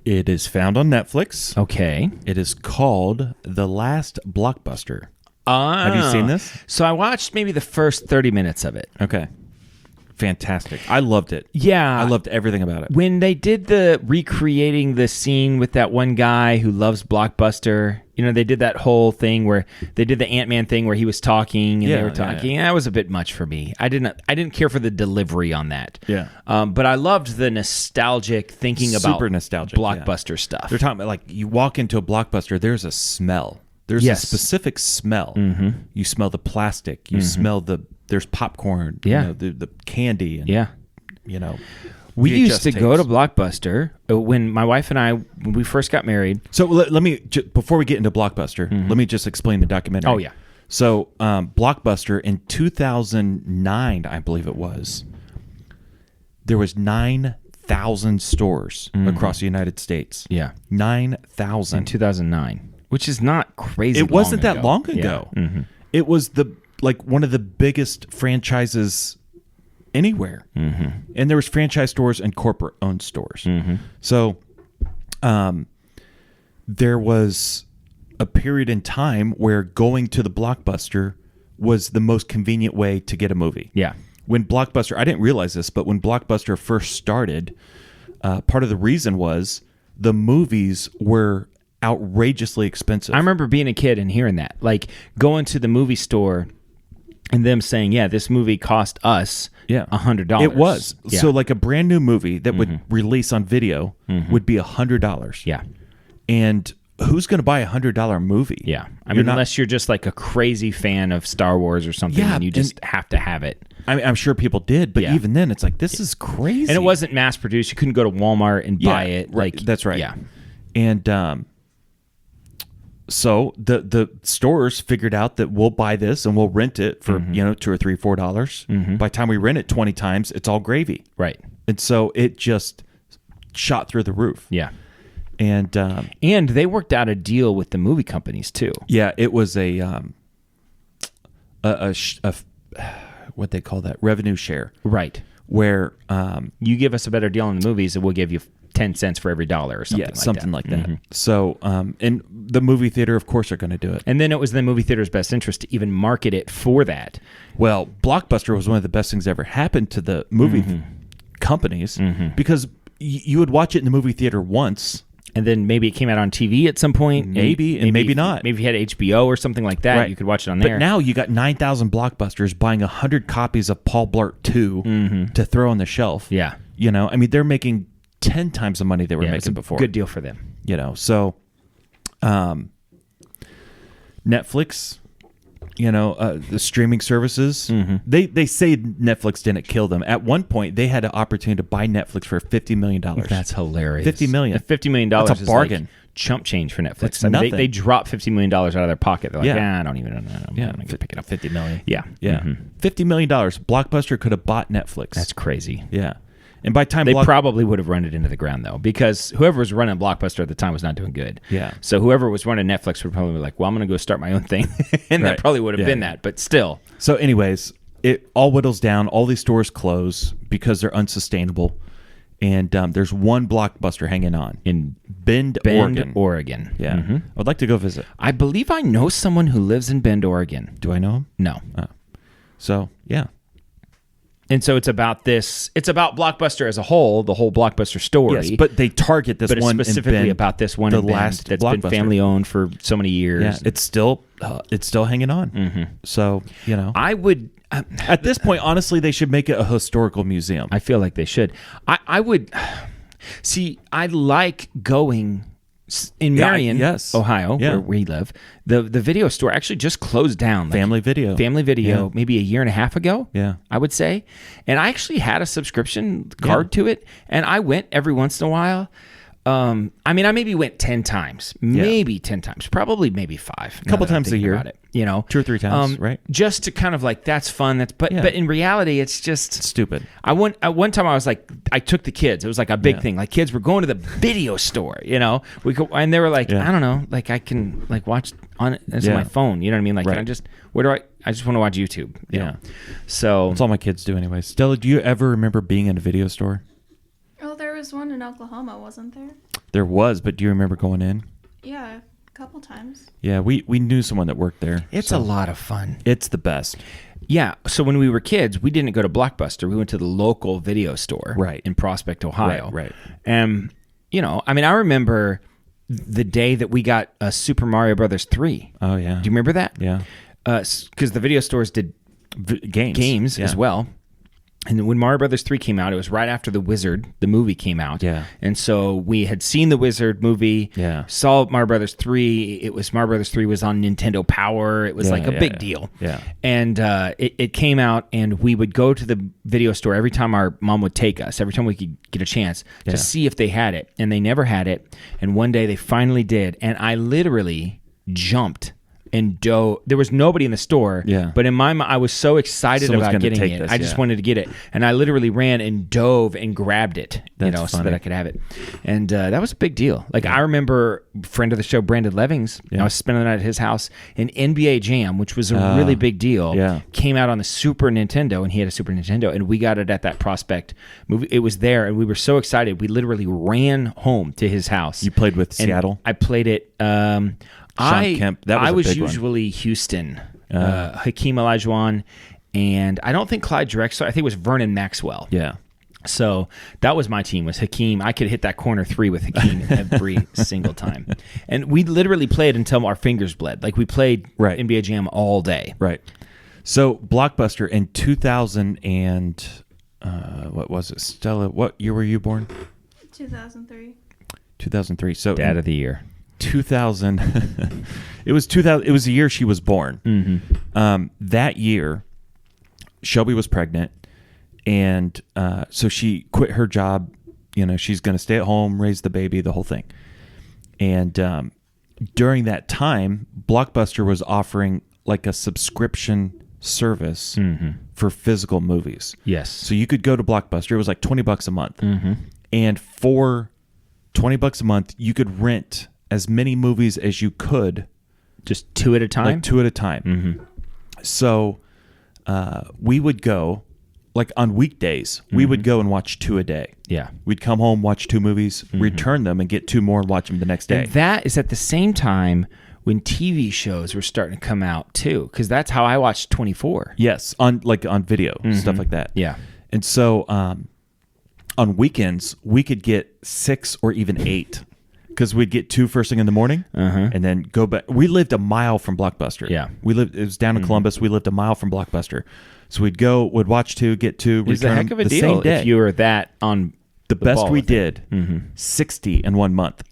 It is found on Netflix. Okay. It is called The Last Blockbuster. Have you seen this? So I watched maybe the first 30 minutes of it. Okay. Fantastic. I loved it. Yeah. I loved everything about it. When they did the recreating the scene with that one guy who loves Blockbuster, they did that whole thing where they did the Ant-Man thing where he was talking and they were talking. Yeah. That was a bit much for me. I didn't care for the delivery on that. Yeah. But I loved the nostalgic thinking about super nostalgic Blockbuster stuff. They're talking about like you walk into a Blockbuster, there's a smell. There's a specific smell. Mm-hmm. You smell the plastic. You smell there's popcorn. Yeah. The candy. And, we used to go to Blockbuster when my wife and I, when we first got married. So let me, before we get into Blockbuster, let me just explain the documentary. Oh, yeah. So Blockbuster in 2009, I believe it was, there was 9,000 stores across the United States. Yeah. 9,000. In 2009, which is not crazy. It wasn't that long ago. Yeah. Mm-hmm. It was like one of the biggest franchises anywhere. Mm-hmm. And there was franchise stores and corporate owned stores. Mm-hmm. So there was a period in time where going to the Blockbuster was the most convenient way to get a movie. Yeah. When Blockbuster, I didn't realize this, but when Blockbuster first started, part of the reason was the movies were outrageously expensive. I remember being a kid and hearing that, like going to the movie store and them saying, "Yeah, this movie cost us $100." It was. Yeah. So like a brand new movie that would release on video would be $100. Yeah. And who's going to buy $100 movie? Yeah. I mean, unless you're just like a crazy fan of Star Wars or something, and you just have to have it. I mean, I'm sure people did, but even then, it's like, this is crazy. And it wasn't mass produced. You couldn't go to Walmart and buy it. Right. Like, that's right. Yeah. And so the stores figured out that we'll buy this and we'll rent it for $2 or $3, $4. By the time we rent it 20 times, it's all gravy. Right. And so it just shot through the roof. Yeah. And they worked out a deal with the movie companies too. Yeah, it was a what they call that, revenue share. Right. Where you give us a better deal on the movies and we'll give you 10 cents for every dollar or something like that. So, and the movie theater, of course, are going to do it. And then it was the movie theater's best interest to even market it for that. Well, Blockbuster was one of the best things that ever happened to the movie companies because you would watch it in the movie theater once. And then maybe it came out on TV at some point. Maybe not. Maybe if you had HBO or something like that, you could watch it on there. But now you got 9,000 Blockbusters buying 100 copies of Paul Blart 2 to throw on the shelf. Yeah. You know, I mean, they're making 10 times the money they were making before. Good deal for them. You know, so Netflix, the streaming services, they say Netflix didn't kill them. At one point, they had an opportunity to buy Netflix for $50 million. That's hilarious. $50 million. $50 million That's a bargain. Is like chump change for Netflix. That's nothing. They drop $50 million out of their pocket. They're like, I don't even know. I'm going to pick it up. $50 million. Yeah. Yeah. $50 million. Blockbuster could have bought Netflix. That's crazy. Yeah. And by the time they probably would have run it into the ground though, because whoever was running Blockbuster at the time was not doing good. Yeah. So whoever was running Netflix would probably be like, "Well, I'm going to go start my own thing," and that probably would have been that. But still. So, anyways, it all whittles down. All these stores close because they're unsustainable, and there's one Blockbuster hanging on in Bend, Oregon. Yeah. I'd like to go visit. I believe I know someone who lives in Bend, Oregon. Do I know him? No. So yeah. And so it's about this. It's about Blockbuster as a whole, the whole Blockbuster story. Yes, but they target this one specifically in Bend, about this one the in Bend last that's been family owned for so many years. Yeah, it's still hanging on. So I would at this point, honestly, they should make it a historical museum. I feel like they should. I would see. I like going. In Marion, Ohio, where we live, the video store actually just closed down. Family Video, maybe a year and a half ago. Yeah, I would say. And I actually had a subscription card to it, and I went every once in a while. I mean, I maybe went 10 times, probably maybe 5. A couple times a year, about it, 2 or 3 times, right? Just to kind of like that's fun. But in reality, it's just stupid. At one time I was like, I took the kids. It was like a big thing. Like kids were going to the video store, we go, and they were like, I don't know, like I can like watch on it as my phone. You know what I mean? Like, can I just I just want to watch YouTube. You know? So that's all my kids do anyway. Stella, do you ever remember being in a video store? Oh, there was one in Oklahoma, wasn't there? There was, but do you remember going in? Yeah, a couple times. Yeah, we knew someone that worked there. It's a lot of fun. It's the best. Yeah, so when we were kids, we didn't go to Blockbuster. We went to the local video store in Prospect, Ohio. Right. And, I mean, I remember the day that we got Super Mario Brothers 3. Oh, yeah. Do you remember that? Yeah. Because the video stores did games as well. And when Mario Brothers 3 came out, it was right after The Wizard, the movie, came out. Yeah. And so we had seen The Wizard movie, saw Mario Brothers 3. It was Mario Brothers 3 was on Nintendo Power. It was like a big deal. Yeah. And it came out, and we would go to the video store every time our mom would take us, every time we could get a chance to see if they had it. And they never had it. And one day they finally did. And I literally jumped and dove. There was nobody in the store, but in my mind, I was so excited about getting it. I just wanted to get it, and I literally ran and dove and grabbed it, so that I could have it. And that was a big deal. Like I remember a friend of the show, Brandon Levings, I was spending the night at his house, and NBA Jam, which was a really big deal, came out on the Super Nintendo, and he had a Super Nintendo, and we got it at that Prospect movie. It was there, and we were so excited. We literally ran home to his house. You played with Seattle? I played it. Sean Kemp. That was I was a big usually one. Houston, Hakeem Olajuwon, and I don't think Clyde Drexler. I think it was Vernon Maxwell. Yeah. So that was my team, was Hakeem. I could hit that corner three with Hakeem every single time. And we literally played until our fingers bled. Like we played NBA Jam all day. Right. So Blockbuster in 2000 and what was it? Stella, what year were you born? 2003. 2003. So Dad of the year. 2000. It was 2000. It was the year she was born. Mm-hmm. That year, Shelby was pregnant. And so she quit her job. She's going to stay at home, raise the baby, the whole thing. And during that time, Blockbuster was offering like a subscription service for physical movies. Yes. So you could go to Blockbuster. It was like $20 a month. Mm-hmm. And for $20 a month, you could rent as many movies as you could. Just two at a time? Like two at a time. Mm-hmm. So we would go. Like on weekdays, we would go and watch 2 a day. Yeah. We'd come home, watch 2 movies, return them, and get 2 more and watch them the next day. And that is at the same time when TV shows were starting to come out too, because that's how I watched 24. Yes, on video, stuff like that. Yeah. And so on weekends, we could get 6 or even 8. Because we'd get 2 first thing in the morning, and then go back. We lived a mile from Blockbuster. Yeah. It was down in Columbus. We lived a mile from Blockbuster. So we'd watch 2, get 2, return. It's a heck of a the deal same day. if you were that on the best we did, 60 in 1 month.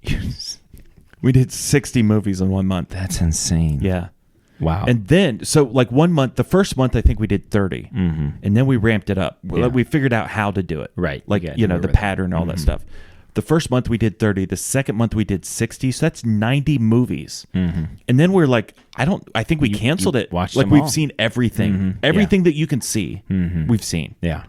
We did 60 movies in 1 month. That's insane. Yeah. Wow. And then, so like 1 month, the first month, I think we did 30. And then we ramped it up. Yeah. We figured out how to do it. Right. Like, the pattern and all that stuff. The first month we did 30. The second month we did 60. So that's 90 movies. And then we're like, I think we canceled it. Watched like them we've all. seen everything. Everything that you can see, we've seen. Yeah.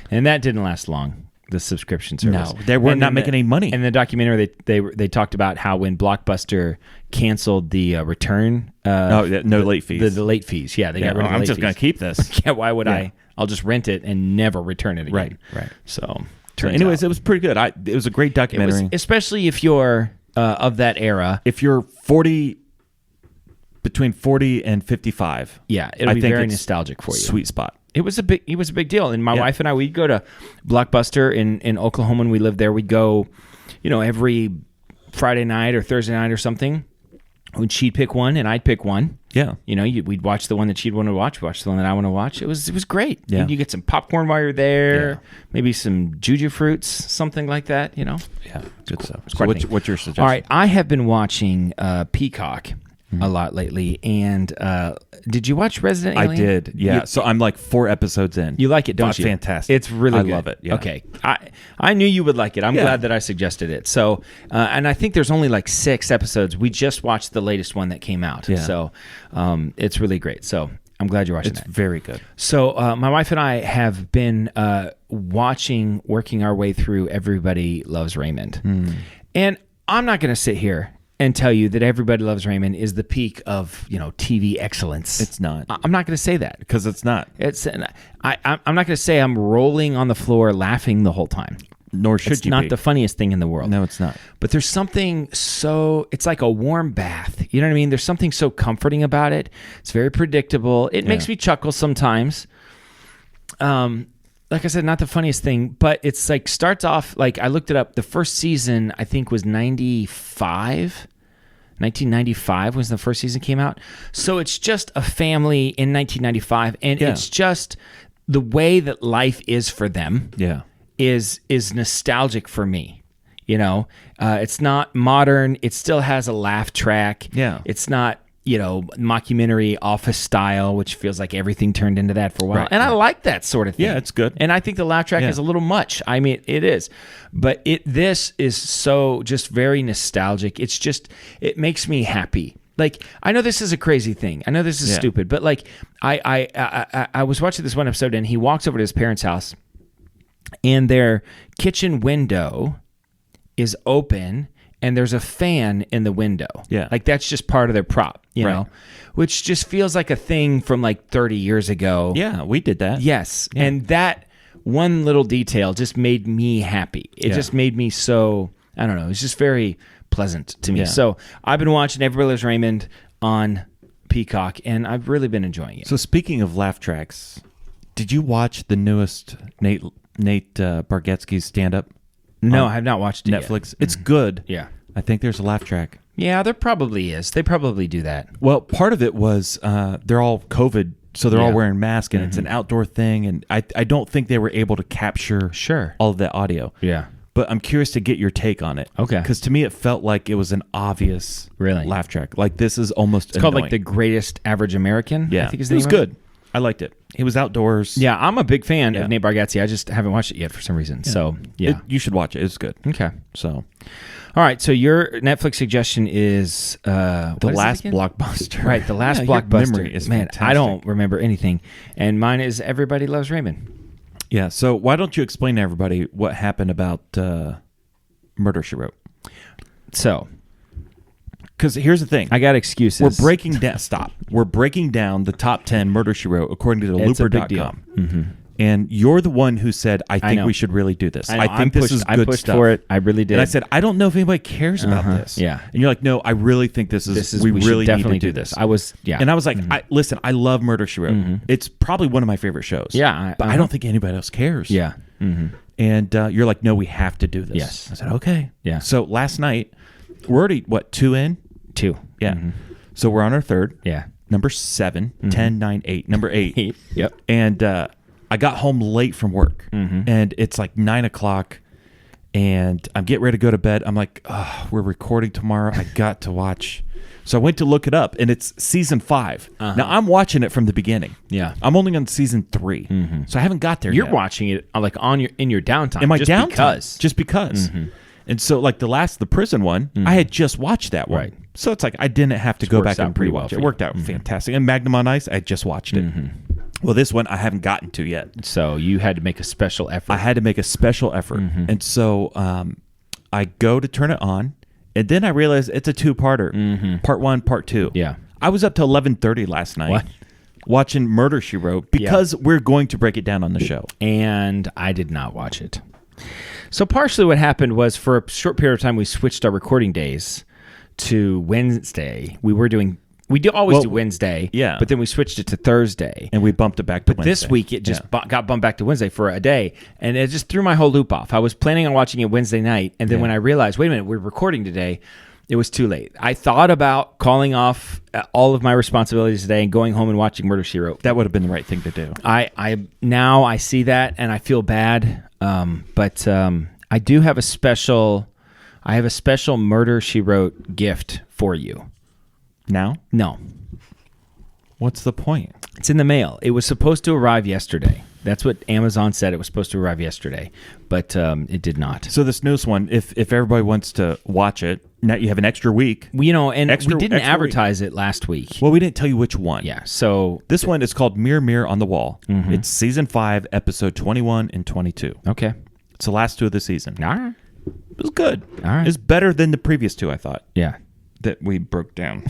And that didn't last long, the subscription service. No, they were not making any money. In the documentary, they talked about how when Blockbuster canceled the return. No late fees. The late fees. Yeah, they got rid of the late I'm just going to keep this. Yeah, why would I? I'll just rent it and never return it again. Right. So... anyways, it was pretty good. It was a great documentary. Especially if you're of that era. If you're between 40 and 55. Yeah, it'll be very nostalgic for you. Sweet spot. It was a big deal. And my wife and I, we'd go to Blockbuster in Oklahoma when we lived there. We'd go, every Friday night or Thursday night or something. When she'd pick one and I'd pick one. Yeah. We'd watch the one that she'd want to watch the one that I want to watch. It was great. Yeah. You get some popcorn while you're there, maybe some Juju fruits, something like that, Yeah, good stuff. So what's your suggestion? All right, I have been watching Peacock a lot lately, and did you watch Resident Alien? I did, yeah. So I'm like 4 episodes in. You like it, don't you? Fantastic. It's really good. I love it, yeah. Okay. I knew you would like it. I'm glad that I suggested it. So, and I think there's only like 6 episodes. We just watched the latest one that came out. Yeah. So it's really great. So I'm glad you're watching that. It's very good. So my wife and I have been working our way through Everybody Loves Raymond. And I'm not going to sit here and tell you that Everybody Loves Raymond is the peak of TV excellence. It's not. I'm not going to say that because it's not. I'm not going to say I'm rolling on the floor laughing the whole time. Nor should it's you. Not be. the funniest thing in the world. No, it's not. But there's something it's like a warm bath. You know what I mean? There's something so comforting about it. It's very predictable. It makes me chuckle sometimes. Like I said, not the funniest thing, but it's like starts off like I looked it up. The first season I think was 1995 was the first season came out. So it's just a family in 1995, and it's just the way that life is for them. Yeah, is nostalgic for me. It's not modern. It still has a laugh track. Yeah, it's not. Mockumentary Office style, which feels like everything turned into that for a while. Right, and I like that sort of thing. Yeah, it's good. And I think the laugh track is a little much. I mean, it is. But this is so just very nostalgic. It makes me happy Like, I know this is a crazy thing. I know this is stupid, but like, I was watching this one episode, and he walks over to his parents' house, and their kitchen window is open, and there's a fan in the window. Yeah. Like, that's just part of their prop, you know, which just feels like a thing from like 30 years ago. Yeah, we did that. Yes. Yeah. And that one little detail just made me happy. It just made me so, I don't know, it's just very pleasant to me. Yeah. So I've been watching Everybody Loves Raymond on Peacock, and I've really been enjoying it. So speaking of laugh tracks, did you watch the newest Nate Bargatze's stand-up? No, I have not watched it Netflix. Yet. It's good. Yeah. I think there's a laugh track. Yeah, there probably is. They probably do that. Well, part of it was they're all COVID, so they're all wearing masks, and it's an outdoor thing, and I don't think they were able to capture all of that audio. Yeah. But I'm curious to get your take on it. Okay. Because to me, it felt like it was an obvious laugh track. Like, this is almost It's called like The Greatest Average American. Yeah. I think it was good. I liked it. It was outdoors. Yeah, I'm a big fan of Nate Bargatze. I just haven't watched it yet for some reason. Yeah. So, you should watch it. It's good. Okay. So, all right. So your Netflix suggestion is The Last Blockbuster. Right, The Last Blockbuster. Your memory is fantastic. I don't remember anything. And mine is Everybody Loves Raymond. Yeah. So why don't you explain to everybody what happened about Murder, She Wrote? So, because here's the thing. I got excuses. We're breaking down. We're breaking down the top 10 Murder, She Wrote according to Looper.com. Mm-hmm. And you're the one who said, I think we should really do this. I think this is good I pushed stuff. for it. I really did. And I said, I don't know if anybody cares about this. Yeah. And you're like, no, I really think this is we really definitely need to do this. I was, And I was like, listen, I love Murder, She Wrote. It's probably one of my favorite shows. Yeah. But I don't think anybody else cares. Yeah. And you're like, no, we have to do this. Yes. I said, okay. Yeah. So last night, we're already, 2 in? 2. Yeah. So we're on our third. Yeah. Number 7, 10, 9, 8. Number 8. Yep. And I got home late from work, and it's like 9 o'clock, and I'm getting ready to go to bed. I'm like, oh, we're recording tomorrow. I got to watch. So I went to look it up, and it's season 5. Now, I'm watching it from the beginning. Yeah. I'm only on season 3, so I haven't got there You're yet. watching it like in your downtime. In my just downtime. Just because. And so, like, the prison one, I had just watched that one. Right. So it's like I didn't have to go back and pretty well rewatch it. It worked out fantastic. And Magnum on Ice, I just watched it. Well, this one I haven't gotten to yet. So you had to make a special effort. I had to make a special effort. And so I go to turn it on, and then I realize it's a 2-parter. Part 1, part 2. Yeah. I was up till 11:30 last night watching Murder, She Wrote because we're going to break it down on the show. And I did not watch it. So partially what happened was for a short period of time we switched our recording days to Wednesday. We always do Wednesday, but then we switched it to Thursday. And we bumped it back to Wednesday. This week, it just got bumped back to Wednesday for a day, and it just threw my whole loop off. I was planning on watching it Wednesday night, and then when I realized, wait a minute, we're recording today, it was too late. I thought about calling off all of my responsibilities today and going home and watching Murder, She Wrote. That would have been the right thing to do. Now I see that, and I feel bad, but I do have a special Murder, She Wrote gift for you. Now? No. What's the point? It's in the mail. It was supposed to arrive yesterday. That's what Amazon said. It was supposed to arrive yesterday, but it did not. So this newest one, if everybody wants to watch it, now you have an extra week. We didn't advertise it last week. Well, we didn't tell you which one. Yeah. So this one is called Mirror, Mirror on the Wall. It's season 5, episode 21 and 22. Okay. It's the last 2 of the season. All right. It was good. All right. It's better than the previous 2, I thought. Yeah. That we broke down.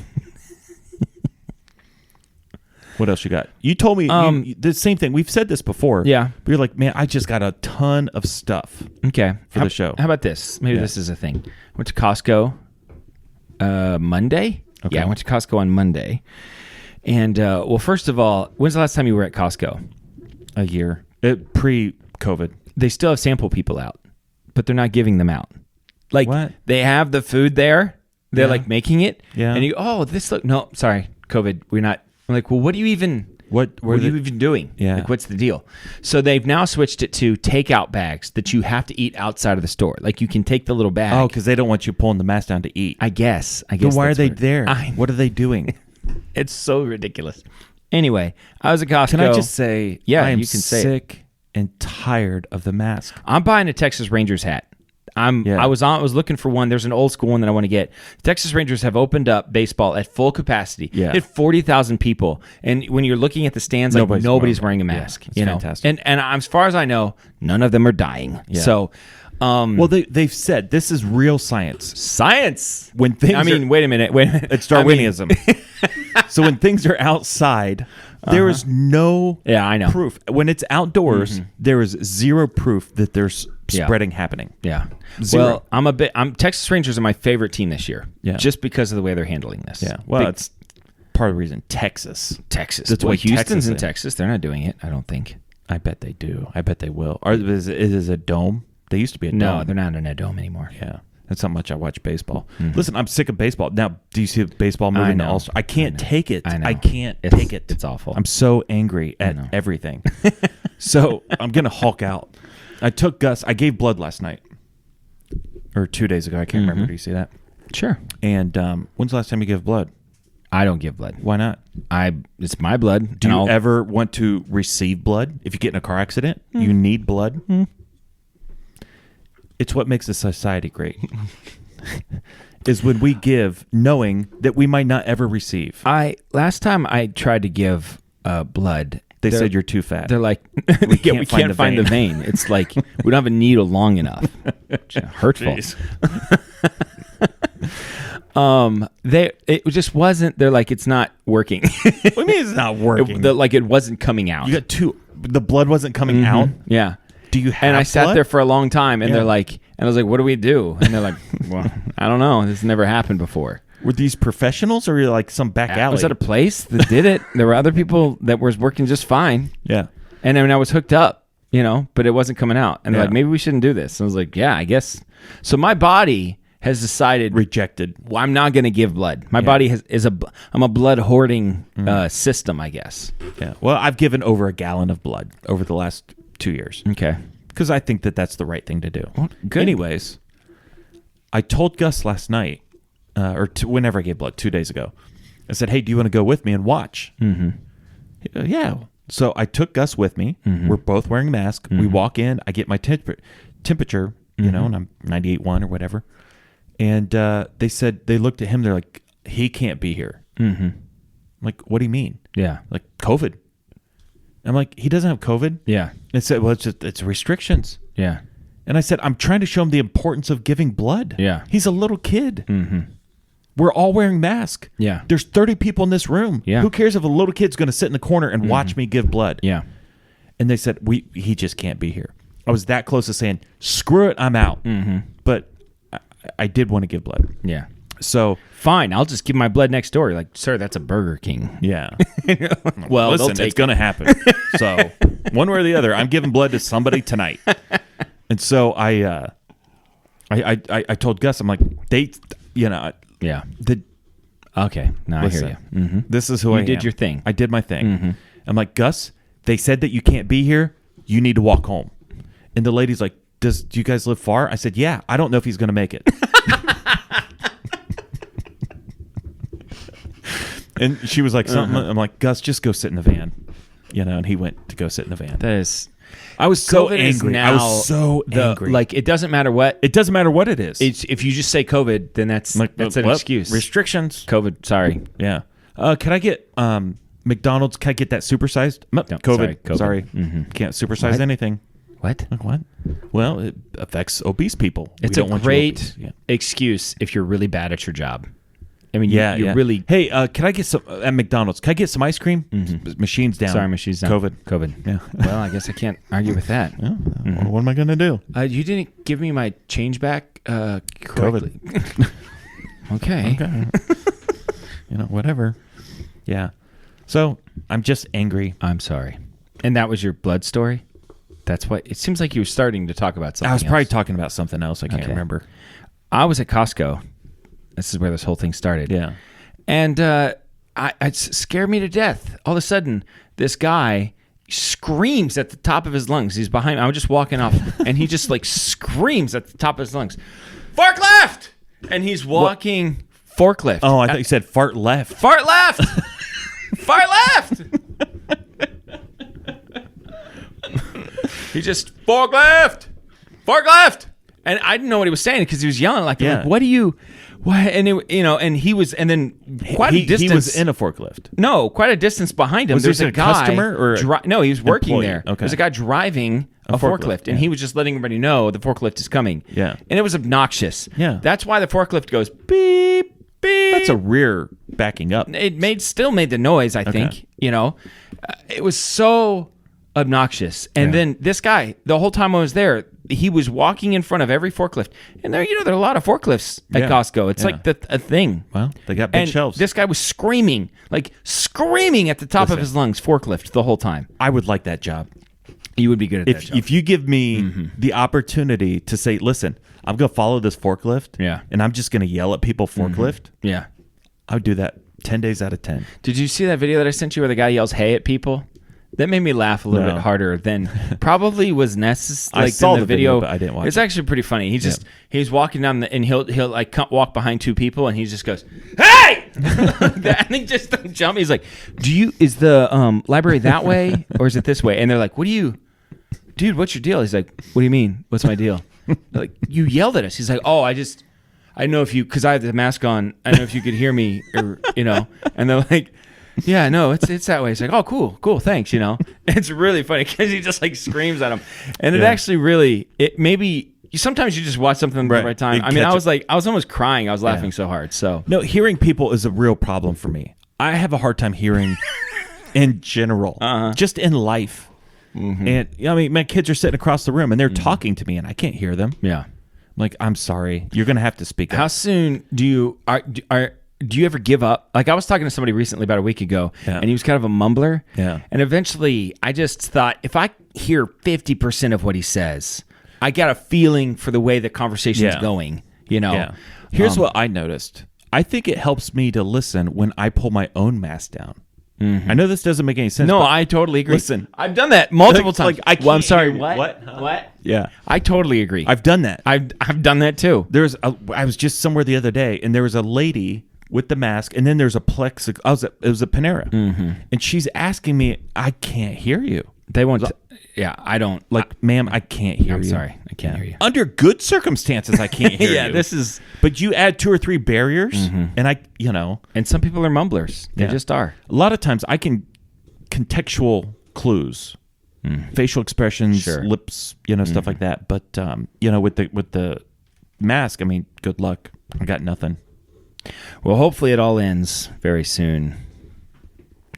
What else you got? You told me the same thing. We've said this before. Yeah. But you're like, man, I just got a ton of stuff. Okay. For the show. How about this? Maybe this is a thing. I went to Costco Monday. Okay. Yeah, I went to Costco on Monday. And, well, first of all, when's the last time you were at Costco? A year. Pre-COVID. They still have sample people out, but they're not giving them out. Like, what? They have the food there. They're like making it. Yeah. And no, sorry, COVID. We're not. I'm like, well, what are you even doing? Yeah. Like, what's the deal? So they've now switched it to takeout bags that you have to eat outside of the store. Like, you can take the little bag. Oh, because they don't want you pulling the mask down to eat. I guess. Then why are they there? What are they doing? It's so ridiculous. Anyway, I was at Costco. Can I just say, yeah, I am you can say sick and tired of the mask. I'm buying a Texas Rangers hat. I was looking for one. There's an old school one that I want to get. The Texas Rangers have opened up baseball at full capacity. Yeah. It had 40,000 people, and when you're looking at the stands, like nobody's wearing a mask. It's fantastic. And as far as I know, none of them are dying. Yeah. So, well, they've said this is real science. Science. When things, wait a minute. It's Darwinism. So when things are outside, there is no proof. When it's outdoors, there is zero proof that there's spreading happening. Yeah. Zero. Well, Texas Rangers are my favorite team this year. Yeah. Just because of the way they're handling this. Yeah. Well, it's part of the reason. Texas. That's why Houston's in Texas. They're not doing it, I don't think. I bet they do. I bet they will. Is it a dome? They used to be a dome. No, they're not in a dome anymore. Yeah. That's how much I watch baseball. Listen, I'm sick of baseball. Now, do you see baseball moving to All-Star? I can't take it. I can't take it. It's awful. I'm so angry at everything. So I'm going to Hulk out. I took Gus. I gave blood last night. Or 2 days ago. I can't remember. Do you see that? Sure. And when's the last time you gave blood? I don't give blood. Why not? It's my blood. Do you ever want to receive blood? If you get in a car accident, you need blood. It's what makes a society great. Is when we give knowing that we might not ever receive. Last time I tried to give blood, they said you're too fat. They're like, we can't find the vein. It's like we don't have a needle long enough. Hurtful. It just wasn't. They're like, it's not working. What do you mean it's not working? It wasn't coming out. You got the blood wasn't coming out. Yeah. Do you have And I blood? sat there for a long time, and they're like, and I was like, what do we do? And they're like, well, I don't know. This never happened before. Were these professionals, or were you like some back alley? I was at a place that did it. There were other people that was working just fine. Yeah. And I was hooked up, but it wasn't coming out. And they're like, maybe we shouldn't do this. And I was like, yeah, I guess. So my body has decided, rejected. Well, I'm not going to give blood. My body I'm a blood hoarding system, I guess. Yeah. Well, I've given over a gallon of blood over the last 2 years. Okay. Because I think that's the right thing to do. Well, good. Anyways, I told Gus last night, whenever I gave blood, 2 days ago, I said, hey, do you want to go with me and watch? Mm-hmm. Yeah. So I took Gus with me. Mm-hmm. We're both wearing masks. Mm-hmm. We walk in. I get my temperature, and I'm 98.1 or whatever. And they said, they looked at him. They're like, he can't be here. Mm-hmm. I'm like, what do you mean? Yeah. Like COVID. I'm like, he doesn't have COVID? Yeah. It said, well, it's restrictions. Yeah. And I said, I'm trying to show him the importance of giving blood. Yeah. He's a little kid. Mm-hmm. We're all wearing masks. Yeah. There's 30 people in this room. Yeah. Who cares if a little kid's going to sit in the corner and watch me give blood? Yeah. And they said, he just can't be here. I was that close to saying, screw it, I'm out. Mm-hmm. But I did want to give blood. Yeah. So fine, I'll just give my blood next door. You're like, sir, that's a Burger King. Yeah. Well, listen, it's going to happen. So one way or the other, I'm giving blood to somebody tonight. And so I told Gus, I'm like, yeah. Okay. Now listen, I hear you. Mm-hmm. This is who I am. You did your thing. I did my thing. Mm-hmm. I'm like, Gus, they said that you can't be here. You need to walk home. And the lady's like, do you guys live far? I said, yeah. I don't know if he's going to make it. And she was like, something. I'm like, Gus, just go sit in the van. And he went to go sit in the van. I was so angry. I was so angry. Like, it doesn't matter what. It doesn't matter what it is. If you just say COVID, then that's an excuse. Restrictions. COVID, sorry. Yeah. Can I get McDonald's? Can I get that supersized? No, COVID. Sorry. Mm-hmm. Can't supersize anything. What? Like what? Well, it affects obese people. It's a great excuse if you're really bad at your job. I mean, you're really... Hey, can I get some... At McDonald's, can I get some ice cream? Mm-hmm. Machine's down. Sorry, machine's down. COVID. Yeah. Well, I guess I can't argue with that. Yeah. Mm-hmm. What am I going to do? You didn't give me my change back correctly. COVID. Okay. Whatever. Yeah. So, I'm just angry. I'm sorry. And that was your blood story? That's what... It seems like you were starting to talk about something I was probably else. talking about something else. I can't remember. I was at Costco. This is where this whole thing started. Yeah. And it scared me to death. All of a sudden, this guy screams at the top of his lungs. He's behind me. I was just walking off, and he just like screams at the top of his lungs, "Fork left!" And he's walking forklift. Oh, I thought you said fart left. Fart left! Fart left! He just, fork left! Fork left! And I didn't know what he was saying because he was yelling like, Yeah. what do you, what? And it, and he was, and then quite a distance. He was in a forklift. No, quite a distance behind him. Was There's this a a guy, customer or no, he was working employee? there. Okay. There's a guy driving a forklift, and he was just letting everybody know the forklift is coming. Yeah. And it was obnoxious. Yeah. That's why the forklift goes beep, beep. That's a rear backing up. It still made the noise, I think. It was so obnoxious. And then this guy, the whole time I was there, he was walking in front of every forklift. And there are a lot of forklifts at Costco. It's like a thing. Well, they got big and shelves. This guy was screaming at the top of his lungs, forklift, the whole time. I would like that job. You would be good at that job. If you give me the opportunity to say, listen, I'm going to follow this forklift, and I'm just going to yell at people forklift, Yeah. I would do that 10 days out of 10. Did you see that video that I sent you where the guy yells "hey" at people? That made me laugh a little bit harder than probably was necessary. I saw the video, but I didn't watch It's it. actually pretty funny. He's walking down and he'll like walk behind two people and he just goes, "Hey!" And he just jump. He's like, is the library that way or is it this way? And they're like, dude, what's your deal? He's like, what do you mean? What's my deal? They're like, you yelled at us. He's like, oh, I don't know if you, because I have the mask on, I don't know if you could hear me or, and they're like, yeah, no, it's that way. It's like, oh, cool, thanks, It's really funny because he just like screams at him. And it actually really, sometimes you just watch something at the right time. I mean, I was almost crying. I was laughing so hard. So No, hearing people is a real problem for me. I have a hard time hearing in general, just in life. Mm-hmm. And I mean, my kids are sitting across the room and they're talking to me and I can't hear them. Yeah. I'm like, I'm sorry. You're going to have to speak up. How soon do you ever give up? Like I was talking to somebody recently about a week ago and he was kind of a mumbler. Yeah. And eventually I just thought if I hear 50% of what he says, I got a feeling for the way the conversation's going, Yeah. Here's what I noticed. I think it helps me to listen when I pull my own mask down. Mm-hmm. I know this doesn't make any sense. No, but I totally agree. Listen, I've done that multiple times. Like, I'm sorry. hear you. What? What? What? Yeah, I totally agree. I've done that. I've done that too. I was just somewhere the other day, and there was a lady with the mask, and then there's a plexiglass. It was a Panera, and she's asking me, "I can't hear you." They won't. I don't. Ma'am, I can't hear you. I'm sorry, I can't hear you. Under good circumstances, I can't hear you. Yeah, this is. But you add 2 or 3 barriers, and And some people are mumblers. They just are. A lot of times, I can contextual clues, facial expressions, lips, stuff like that. But with the mask, I mean, good luck. I got nothing. Well, hopefully it all ends very soon.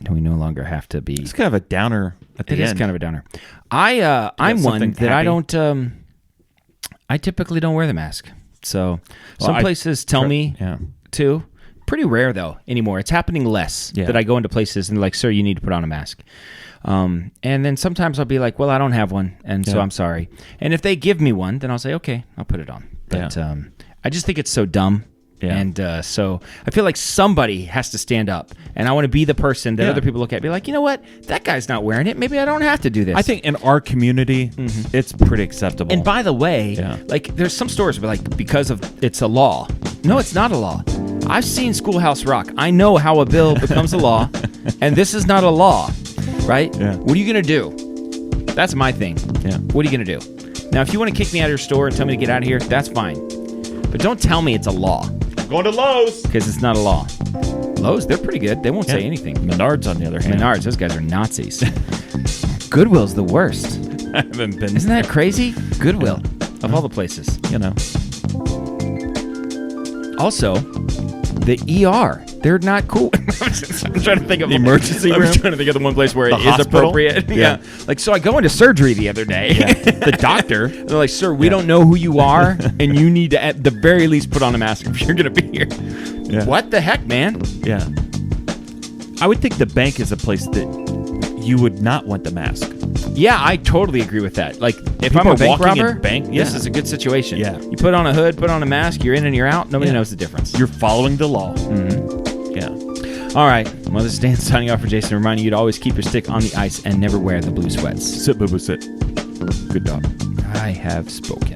We no longer have to be. It's kind of a downer at the end. It is kind of a downer. I'm one that I don't. I typically don't wear the mask. So some places tell me to. Pretty rare though anymore. It's happening less that I go into places and they're like, "Sir, you need to put on a mask." And then sometimes I'll be like, "Well, I don't have one, and so I'm sorry." And if they give me one, then I'll say, "Okay, I'll put it on." But I just think it's so dumb. Yeah. And so I feel like somebody has to stand up, and I want to be the person that other people look at and be like, you know what? That guy's not wearing it. Maybe I don't have to do this. I think in our community, it's pretty acceptable. And by the way, like there's some stores where like because of it's a law. No, it's not a law. I've seen Schoolhouse Rock. I know how a bill becomes a law, and this is not a law, right? Yeah. What are you going to do? That's my thing. Yeah. What are you going to do? Now, if you want to kick me out of your store and tell me to get out of here, that's fine. But don't tell me it's a law. Going to Lowe's. Because it's not a law. Lowe's, they're pretty good. They won't say anything. Menards, on the other hand. Menards, those guys are Nazis. Goodwill's the worst. I haven't been. Isn't that crazy? Goodwill, of all the places. Also, the ER, they're not cool. I'm trying to think of the emergency room. I'm trying to think of the one place where it is hospital? appropriate. Yeah. Like, so I go into surgery the other day. Yeah. The doctor. They're like, "Sir, we don't know who you are, and you need to at the very least put on a mask if you're going to be here." Yeah. What the heck, man? Yeah. I would think the bank is a place that you would not want the mask. Yeah, I totally agree with that. Like, if People I'm a bank walking in robber, this is a good situation. Yeah. You put on a hood, put on a mask, you're in and you're out. Nobody knows the difference. You're following the law. Yeah. All right. Well, this is Dan signing off for Jason, reminding you to always keep your stick on the ice and never wear the blue sweats. Sit, boo, boo, sit. Good dog. I have spoken.